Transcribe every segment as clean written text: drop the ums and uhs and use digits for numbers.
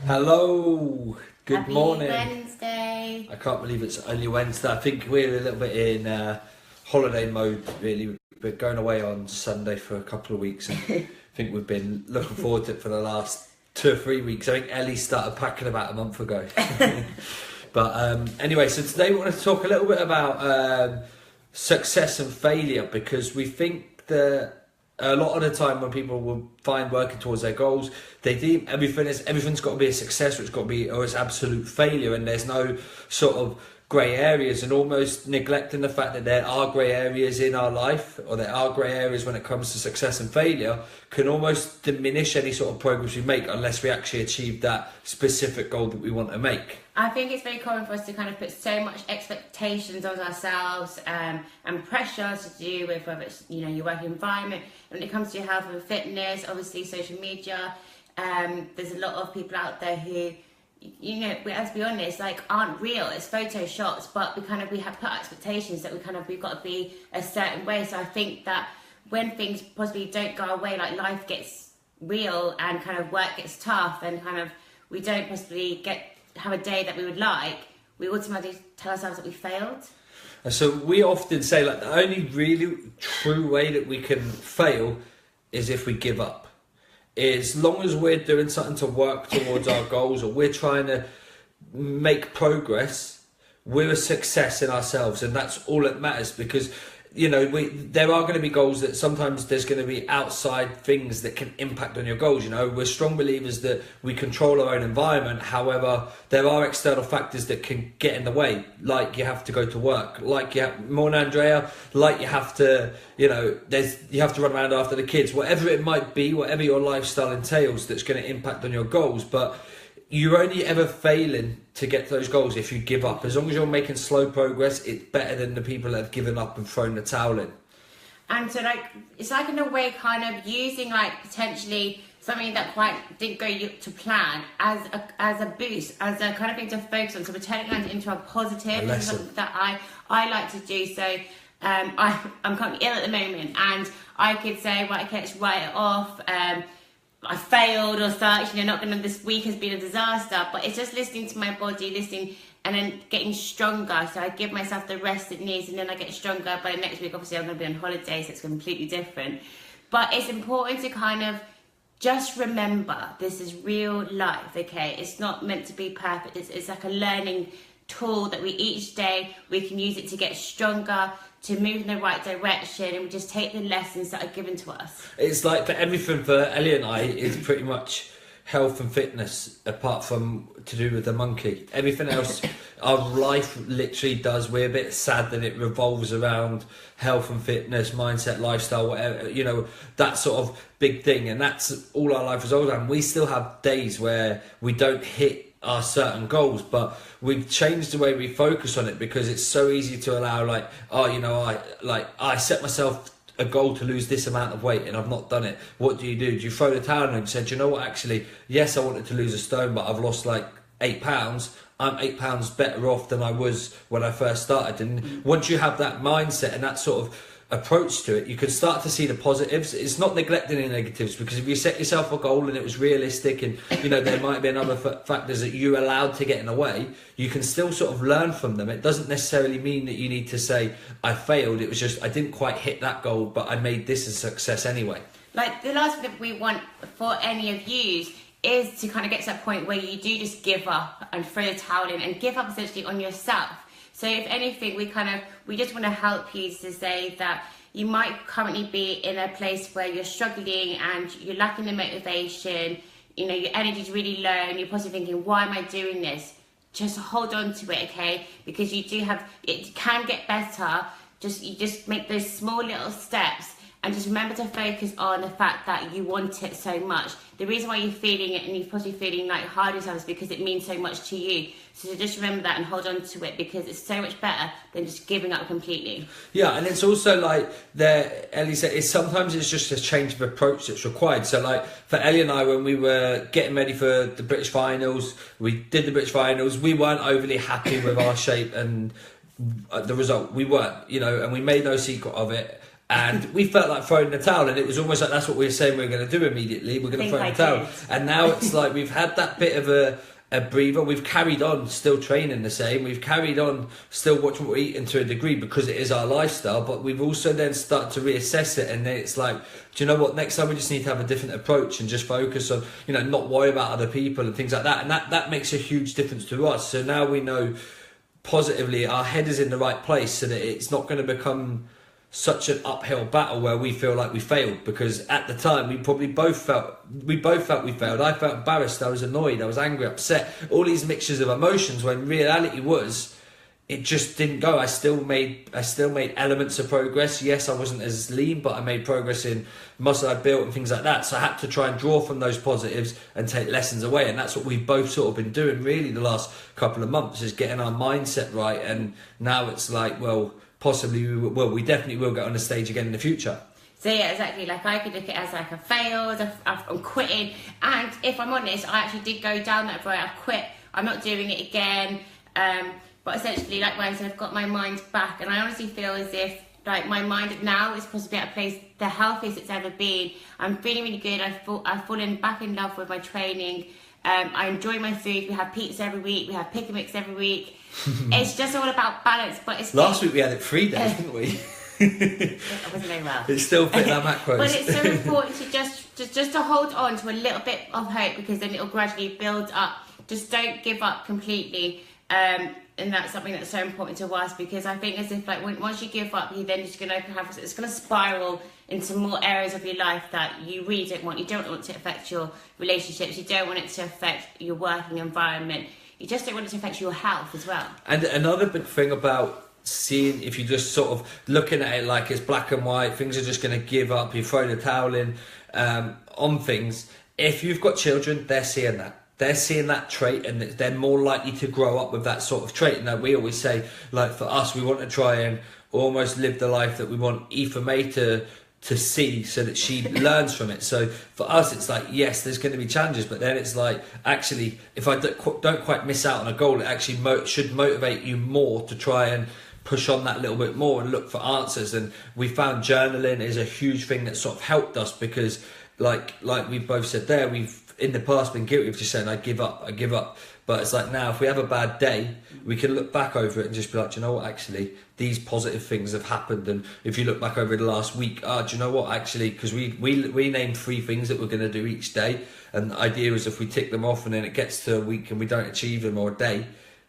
Hello, good Happy morning. Wednesday. I can't believe it's only Wednesday. I think we're a little bit in holiday mode, really. We're going away on Sunday for a couple of weeks, and I think we've been looking forward to it for the last 2 or 3 weeks. I think Ellie started packing about a month ago. But anyway, so today we want to talk a little bit about success and failure, because we think that a lot of the time when people will find working towards their goals, they deem everything's got to be a success, or it's got to be, or it's absolute failure, and there's no sort of grey areas, and almost neglecting the fact that there are grey areas in our life, or there are grey areas when it comes to success and failure, can almost diminish any sort of progress we make unless we actually achieve that specific goal that we want to make. I think it's very common for us to kind of put so much expectations on ourselves and pressure to do with whether it's, you know, your work environment. When it comes to your health and fitness, obviously social media, there's a lot of people out there who, you know, let's be honest, like aren't real. It's photoshops, but we have put expectations that we've got to be a certain way. So I think that when things possibly don't go away, like life gets real and kind of work gets tough, and kind of we don't possibly have a day that we would like, we automatically tell ourselves that we failed. And so we often say, like, the only really true way that we can fail is if we give up. As long as we're doing something to work towards our goals, or we're trying to make progress, we're a success in ourselves, and that's all that matters. Because, you know, there are going to be goals that sometimes there's going to be outside things that can impact on your goals. You know, we're strong believers that we control our own environment. However, there are external factors that can get in the way, like you have to go to work, like you have, morning Andrea, like you have to, you know, you have to run around after the kids, whatever it might be, whatever your lifestyle entails, that's going to impact on your goals. But you're only ever failing to get to those goals if you give up. As long as you're making slow progress, it's better than the people that have given up and thrown the towel in. And so, like, it's like in a way kind of using like potentially something that quite didn't go to plan as a boost, as a kind of thing to focus on. So we're turning that into a positive. This is something that I like to do. So I'm currently ill at the moment, and I could say, right, okay, let's write it off. I failed or such, you know, this week has been a disaster, but it's just listening to my body, listening, and then getting stronger. So I give myself the rest it needs, and then I get stronger. By next week, obviously, I'm going to be on holiday, so it's completely different. But it's important to kind of just remember, this is real life, okay? It's not meant to be perfect. It's like a learning tool that each day we can use it to get stronger, to move in the right direction, and we just take the lessons that are given to us. It's like, for everything for Ellie and I is pretty much health and fitness, apart from to do with the monkey. Everything else, our life literally does. We're a bit sad that it revolves around health and fitness, mindset, lifestyle, whatever, you know, that sort of big thing. And that's all our life revolves around. We still have days where we don't hit our certain goals, but we've changed the way we focus on it, because it's so easy to allow, like, oh, you know, I set myself a goal to lose this amount of weight and I've not done it. What do? Do you throw the towel in and say, you know what, actually, yes, I wanted to lose a stone, but I've lost like 8 pounds. I'm 8 pounds better off than I was when I first started. And once you have that mindset and that sort of approach to it, you can start to see the positives. It's not neglecting any negatives, because if you set yourself a goal and it was realistic, and, you know, there might be other factors that you allowed to get in the way, you can still sort of learn from them. It doesn't necessarily mean that you need to say, I failed, it was just I didn't quite hit that goal, but I made this a success anyway. Like, the last thing that we want for any of you is to kind of get to that point where you do just give up and throw the towel in, and give up essentially on yourself. So if anything, we just want to help you to say that you might currently be in a place where you're struggling and you're lacking the motivation, you know, your energy's really low, and you're possibly thinking, why am I doing this? Just hold on to it, okay? Because it can get better. You just make those small little steps, and just remember to focus on the fact that you want it so much. The reason why you're feeling it and you're possibly feeling like hard yourself is because it means so much to you. So just remember that and hold on to it, because it's so much better than just giving up completely. Yeah, and it's also like Ellie said, sometimes it's just a change of approach that's required. So like for Ellie and I, when we were getting ready for the British finals, we did the British finals, we weren't overly happy with our shape and the result. We weren't, you know, and we made no secret of it. And we felt like throwing the towel, and it was almost like that's what we were saying we were going to do immediately. We're going to throw the towel. And now it's like we've had that bit of a breather. We've carried on still training the same. We've carried on still watching what we're eating to a degree because it is our lifestyle. But we've also then started to reassess it. And then it's like, do you know what? Next time we just need to have a different approach and just focus on, you know, not worry about other people and things like that. And that makes a huge difference to us. So now we know positively our head is in the right place so that it's not going to become such an uphill battle where we feel like we failed, because at the time we probably both felt we failed. I felt embarrassed, I was annoyed, I was angry, upset, all these mixtures of emotions, when reality was it just didn't go. I still made elements of progress. Yes, I wasn't as lean, but I made progress in muscle I built and things like that. So I had to try and draw from those positives and take lessons away. And that's what we've both sort of been doing really the last couple of months, is getting our mindset right. And now it's like, well, possibly we definitely will get on the stage again in the future. So yeah, exactly. Like I could look at it as like I failed, I'm quitting. And if I'm honest, I actually did go down that road. I've quit. I'm not doing it again. But essentially, like Ryan said, I've got my mind back, and I honestly feel as if like my mind now is possibly at a place the healthiest it's ever been. I'm feeling really good. I've fallen back in love with my training. I enjoy my food. We have pizza every week. We have pick and mix every week. It's just all about balance. But it's last week we had it 3 days, didn't we? I wasn't very well. It still fit that macros. But it's so important to just to hold on to a little bit of hope, because then it'll gradually build up. Just don't give up completely. And that's something that's so important to us, because I think as if like once you give up, you're then just going to have, it's going to spiral into more areas of your life that you really don't want. You don't want it to affect your relationships. You don't want it to affect your working environment. You just don't want it to affect your health as well. And another big thing about seeing, if you're just sort of looking at it like it's black and white, things are just going to give up, you throw the towel in on things. If you've got children, they're seeing that. They're seeing that trait, and they're more likely to grow up with that sort of trait. And we always say, like for us, we want to try and almost live the life that we want Aoife May to see, so that she learns from it. So for us, it's like, yes, there's going to be challenges, but then it's like, actually, if I don't quite miss out on a goal, it actually should motivate you more to try and push on that little bit more and look for answers. And we found journaling is a huge thing that sort of helped us, because like we both said there, we've in the past been guilty of just saying I give up, but it's like now if we have a bad day, we can look back over it and just be like, do you know what, actually these positive things have happened. And if you look back over the last week, do you know what, actually, because we named 3 things that we're going to do each day, and the idea is if we tick them off and then it gets to a week and we don't achieve them, or a day,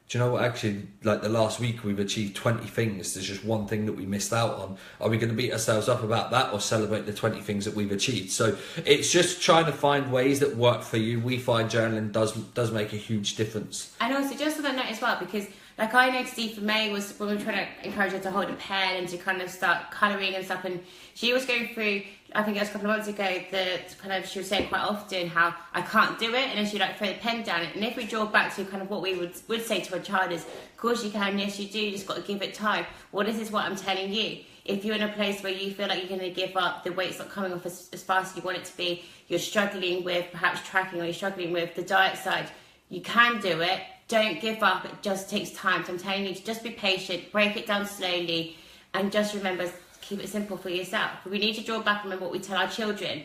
do you know what, actually, like the last week we've achieved 20 things. There's just one thing that we missed out on. Are we going to beat ourselves up about that, or celebrate the 20 things that we've achieved? So it's just trying to find ways that work for you. We find journaling does make a huge difference. And also just on that note as well, because like I noticed Aoife May was, when we were trying to encourage her to hold a pen and to kind of start colouring and stuff, and she was going through, I think it was a couple of months ago, she was saying quite often how I can't do it, and then she'd like throw the pen down. And if we draw back to kind of what we would say to a child is, of course you can, yes you do, you just got to give it time. Well, this is what I'm telling you. If you're in a place where you feel like you're going to give up, the weight's not coming off as fast as you want it to be, you're struggling with perhaps tracking, or you're struggling with the diet side, you can do it. Don't give up, it just takes time. So I'm telling you to just be patient, break it down slowly, and just remember, keep it simple for yourself. We need to draw back and remember what we tell our children,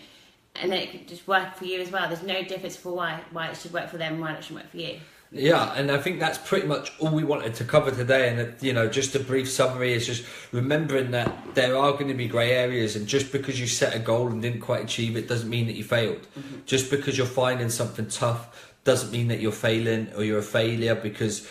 and then it can just work for you as well. There's no difference for why it should work for them and why it should work for you. Yeah, and I think that's pretty much all we wanted to cover today. And you know, just a brief summary is just remembering that there are going to be grey areas, and just because you set a goal and didn't quite achieve it doesn't mean that you failed. Mm-hmm. Just because you're finding something tough doesn't mean that you're failing or you're a failure, because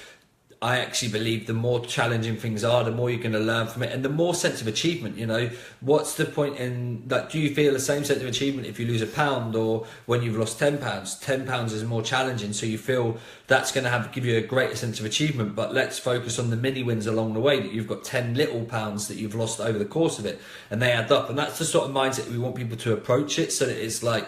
I actually believe the more challenging things are, the more you're going to learn from it, and the more sense of achievement. You know, what's the point in that? Do you feel the same sense of achievement if you lose a pound or when you've lost 10 pounds? 10 pounds is more challenging, so you feel that's going to give you a greater sense of achievement. But let's focus on the mini wins along the way, that you've got 10 little pounds that you've lost over the course of it, and they add up. And that's the sort of mindset we want people to approach it, so that it's like,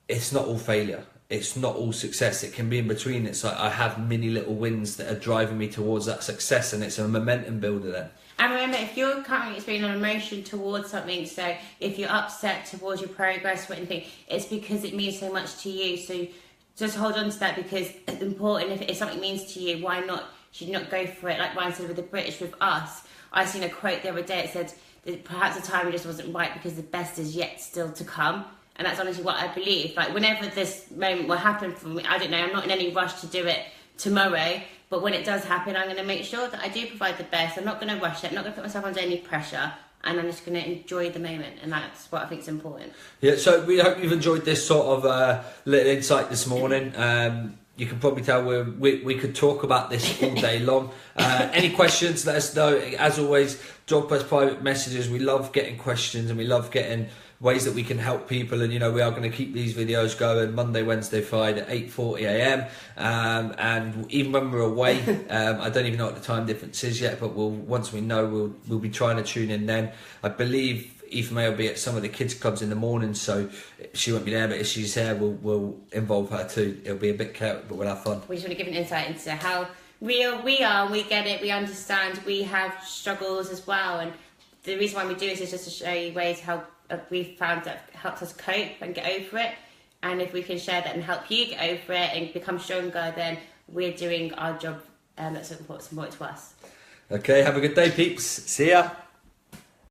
it's not all failure. It's not all success. It can be in between. It's like I have mini little wins that are driving me towards that success, and it's a momentum builder then. And remember, if you're currently experiencing an emotion towards something, so if you're upset towards your progress or anything, it's because it means so much to you. So just hold on to that, because it's important. If something means to you, why not? Should you not go for it? Like Ryan said with the British, with us. I seen a quote the other day. It said, perhaps the timing just wasn't right because the best is yet still to come. And that's honestly what I believe. Like, whenever this moment will happen for me, I don't know, I'm not in any rush to do it tomorrow, but when it does happen, I'm going to make sure that I do provide the best. I'm not going to rush it. I'm not going to put myself under any pressure. And I'm just going to enjoy the moment. And that's what I think is important. Yeah, so we hope you've enjoyed this sort of little insight this morning. You can probably tell we could talk about this all day long. Any questions, let us know. As always, drop us private messages. We love getting questions and we love getting ways that we can help people. And, you know, we are going to keep these videos going Monday, Wednesday, Friday at 8:40 a.m. And even when we're away, I don't even know what the time difference is yet, but once we know, we'll be trying to tune in then. I believe Aoife May will be at some of the kids' clubs in the morning, so she won't be there, but if she's there, we'll involve her too. It'll be a bit chaotic, but we'll have fun. We just want to give an insight into how real we are, we get it, we understand, we have struggles as well, and the reason why we do this is just to show you ways how we've found that helps us cope and get over it, and if we can share that and help you get over it and become stronger, then we're doing our job that's important to us. Okay, have a good day, peeps. See ya.